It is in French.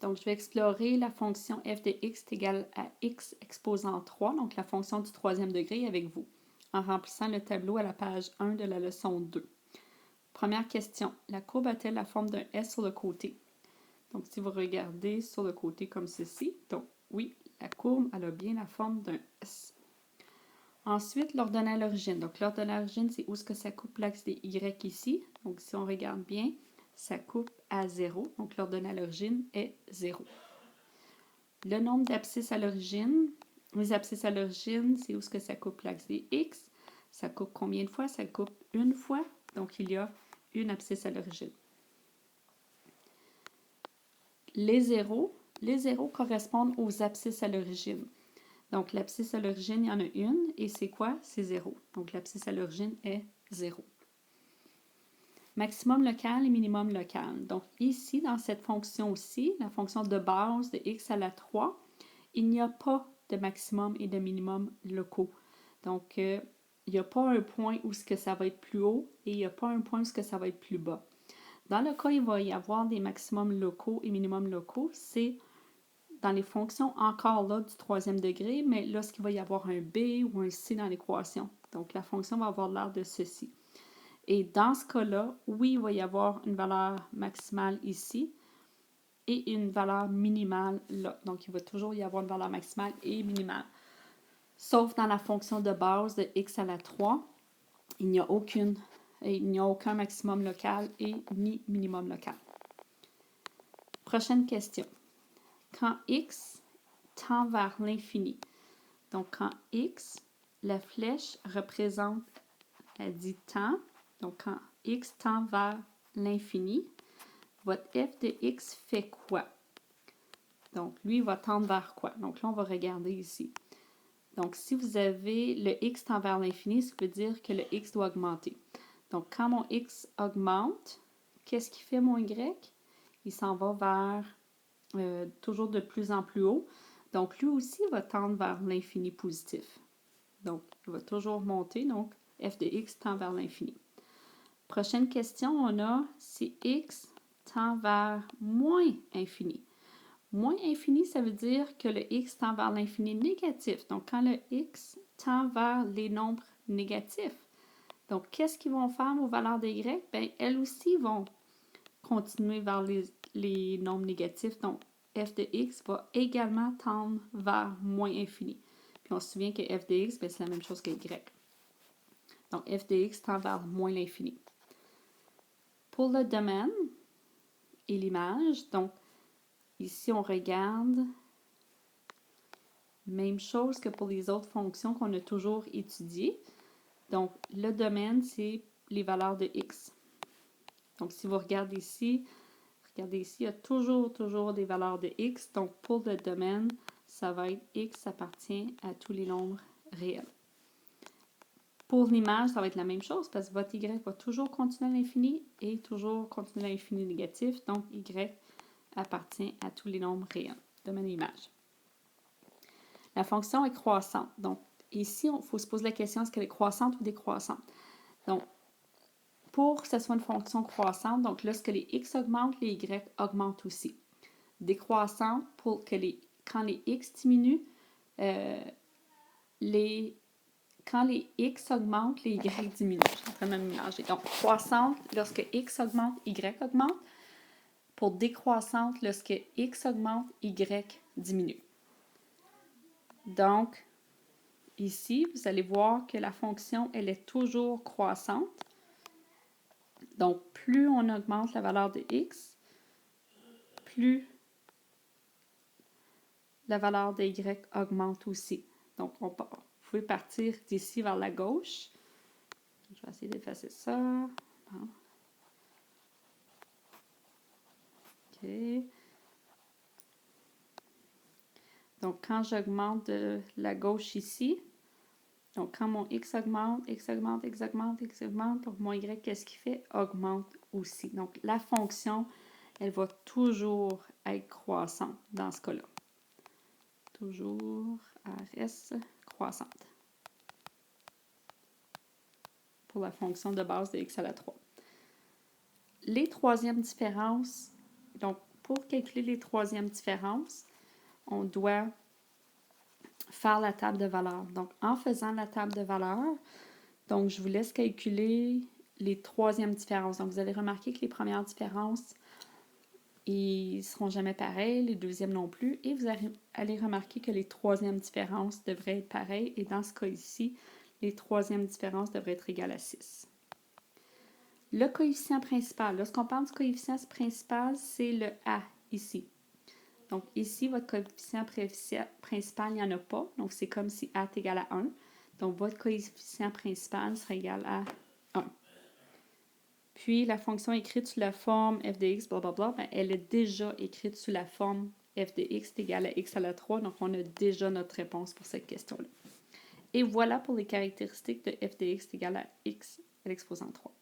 Donc, je vais explorer la fonction f de x est égale à x exposant 3, donc la fonction du troisième degré avec vous, en remplissant le tableau à la page 1 de la leçon 2. Première question, la courbe a-t-elle la forme d'un S sur le côté? Donc, si vous regardez sur le côté comme ceci, donc oui, la courbe elle a bien la forme d'un S. Ensuite, l'ordonnée à l'origine. Donc, l'ordonnée à l'origine, c'est où est-ce que ça coupe l'axe des Y ici. Donc, si on regarde bien, ça coupe à 0. Donc, l'ordonnée à l'origine est 0. Le nombre d'abscisses à l'origine. Les abscisses à l'origine, c'est où est-ce que ça coupe l'axe des X. Ça coupe combien de fois? Ça coupe une fois. Donc, il y a une abscisse à l'origine. Les zéros correspondent aux abscisses à l'origine. Donc, l'abscisse à l'origine, il y en a une, et c'est quoi? C'est 0. Donc, l'abscisse à l'origine est 0. Maximum local et minimum local. Donc, ici, dans cette fonction-ci, la fonction de base de x à la 3, il n'y a pas de maximum et de minimum locaux. Donc, il n'y a pas un point où ce que ça va être plus haut et il n'y a pas un point où ce que ça va être plus bas. Dans le cas où il va y avoir des maximums locaux et minimums locaux, c'est dans les fonctions encore là du troisième degré, mais lorsqu'il va y avoir un B ou un C dans l'équation. Donc, la fonction va avoir l'air de ceci. Et dans ce cas-là, oui, il va y avoir une valeur maximale ici et une valeur minimale là. Donc, il va toujours y avoir une valeur maximale et minimale. Sauf dans la fonction de base de x à la 3, il n'y a aucun maximum local et ni minimum local. Prochaine question. Quand x tend vers l'infini, donc quand x, la flèche représente, elle dit tend, donc quand x tend vers l'infini, votre f de x fait quoi? Donc, lui, il va tendre vers quoi? Donc là, on va regarder ici. Donc, si vous avez le x tend vers l'infini, ça veut dire que le x doit augmenter. Donc, quand mon x augmente, qu'est-ce qui fait mon y? Il s'en va vers toujours de plus en plus haut. Donc, lui aussi va tendre vers l'infini positif. Donc, il va toujours monter. Donc, f de x tend vers l'infini. Prochaine question, on a si x tend vers moins infini. Moins infini, ça veut dire que le x tend vers l'infini négatif. Donc, quand le x tend vers les nombres négatifs, donc, qu'est-ce qu'ils vont faire aux valeurs de y? Bien, elles aussi vont continuer vers les nombres négatifs. Donc, f de x va également tendre vers moins infini. Puis, on se souvient que f de x, c'est la même chose que y. Donc, f de x tend vers moins l'infini. Pour le domaine et l'image, donc, ici, on regarde, même chose que pour les autres fonctions qu'on a toujours étudiées. Donc, le domaine, c'est les valeurs de x. Donc, si vous regardez ici, il y a toujours des valeurs de x. Donc, pour le domaine, ça va être x appartient à tous les nombres réels. Pour l'image, ça va être la même chose parce que votre y va toujours continuer à l'infini et toujours continuer à l'infini négatif. Donc, y appartient à tous les nombres réels. Domaine et image. La fonction est croissante. Donc, ici, il faut se poser la question, est-ce qu'elle est croissante ou décroissante? Donc, pour que ce soit une fonction croissante, donc lorsque les x augmentent, les y augmentent aussi. Décroissante, pour que quand les x diminuent, quand les x augmentent, les y diminuent. Je suis en train de me mélanger. Donc, croissante, lorsque x augmente, y augmente. Pour décroissante, lorsque x augmente, y diminue. Donc, ici, vous allez voir que la fonction, elle est toujours croissante. Donc, plus on augmente la valeur de x, plus la valeur de y augmente aussi. Donc, vous pouvez partir d'ici vers la gauche. Je vais essayer d'effacer ça. Bon. OK. Donc, quand j'augmente de la gauche ici, donc quand mon x augmente, donc mon y, qu'est-ce qu'il fait? Augmente aussi. Donc, la fonction, elle va toujours être croissante dans ce cas-là. Toujours, elle reste croissante. Pour la fonction de base de x à la 3. Les troisièmes différences, donc pour calculer les troisièmes différences, on doit faire la table de valeurs. Donc, en faisant la table de valeurs, donc je vous laisse calculer les troisièmes différences. Donc, vous allez remarquer que les premières différences, ils ne seront jamais pareils, les deuxièmes non plus, et vous allez remarquer que les troisièmes différences devraient être pareilles, et dans ce cas ici, les troisièmes différences devraient être égales à 6. Le coefficient principal, lorsqu'on parle du coefficient principal, c'est le A ici. Donc ici, votre coefficient principal, il n'y en a pas, donc c'est comme si A est égal à 1. Donc votre coefficient principal sera égal à 1. Puis, la fonction écrite sous la forme f de x, blablabla, ben, elle est déjà écrite sous la forme f de x est égal à x à la 3. Donc, on a déjà notre réponse pour cette question-là. Et voilà pour les caractéristiques de f de x est égal à x à l'exposant 3.